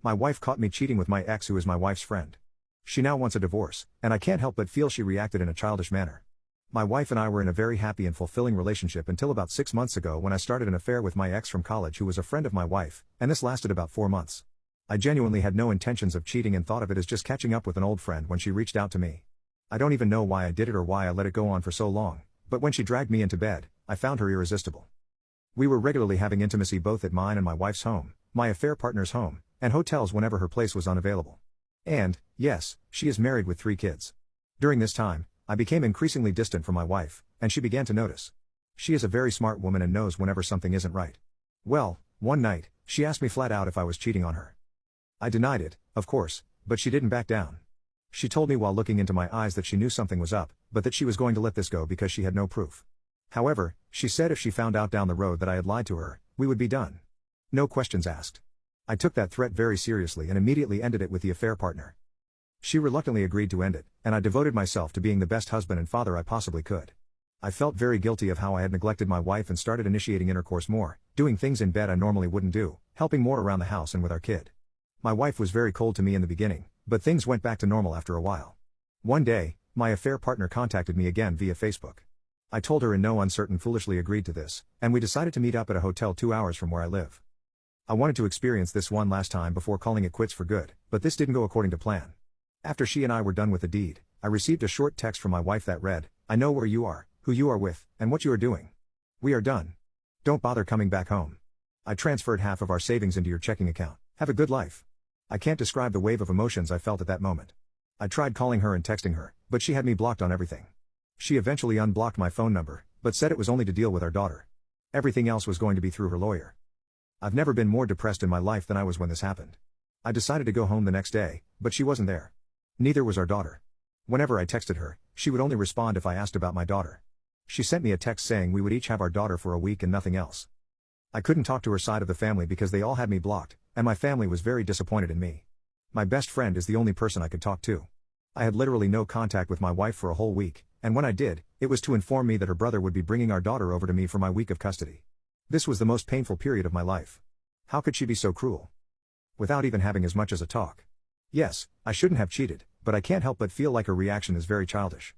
My wife caught me cheating with my ex, who is my wife's friend. She now wants a divorce, and I can't help but feel she reacted in a childish manner. My wife and I were in a very happy and fulfilling relationship until about 6 months ago, when I started an affair with my ex from college, who was a friend of my wife, and this lasted about 4 months. I genuinely had no intentions of cheating and thought of it as just catching up with an old friend when she reached out to me. I don't even know why I did it or why I let it go on for so long, but when she dragged me into bed, I found her irresistible. We were regularly having intimacy both at mine and my wife's home, my affair partner's home, and hotels whenever her place was unavailable. And, yes, she is married with 3 kids. During this time, I became increasingly distant from my wife, and she began to notice. She is a very smart woman and knows whenever something isn't right. Well, one night, she asked me flat out if I was cheating on her. I denied it, of course, but she didn't back down. She told me while looking into my eyes that she knew something was up, but that she was going to let this go because she had no proof. However, she said if she found out down the road that I had lied to her, we would be done. No questions asked. I took that threat very seriously and immediately ended it with the affair partner. She reluctantly agreed to end it, and I devoted myself to being the best husband and father I possibly could. I felt very guilty of how I had neglected my wife and started initiating intercourse more, doing things in bed I normally wouldn't do, helping more around the house and with our kid. My wife was very cold to me in the beginning, but things went back to normal after a while. One day, my affair partner contacted me again via Facebook. I told her in no uncertain foolishly agreed to this, and we decided to meet up at a hotel 2 hours from where I live. I wanted to experience this one last time before calling it quits for good, but this didn't go according to plan. After she and I were done with the deed, I received a short text from my wife that read, "I know where you are, who you are with, and what you are doing. We are done. Don't bother coming back home. I transferred half of our savings into your checking account. Have a good life." I can't describe the wave of emotions I felt at that moment. I tried calling her and texting her, but she had me blocked on everything. She eventually unblocked my phone number, but said it was only to deal with our daughter. Everything else was going to be through her lawyer. I've never been more depressed in my life than I was when this happened. I decided to go home the next day, but she wasn't there. Neither was our daughter. Whenever I texted her, she would only respond if I asked about my daughter. She sent me a text saying we would each have our daughter for a week and nothing else. I couldn't talk to her side of the family because they all had me blocked, and my family was very disappointed in me. My best friend is the only person I could talk to. I had literally no contact with my wife for a whole week, and when I did, it was to inform me that her brother would be bringing our daughter over to me for my week of custody. This was the most painful period of my life. How could she be so cruel? Without even having as much as a talk. Yes, I shouldn't have cheated, but I can't help but feel like her reaction is very childish.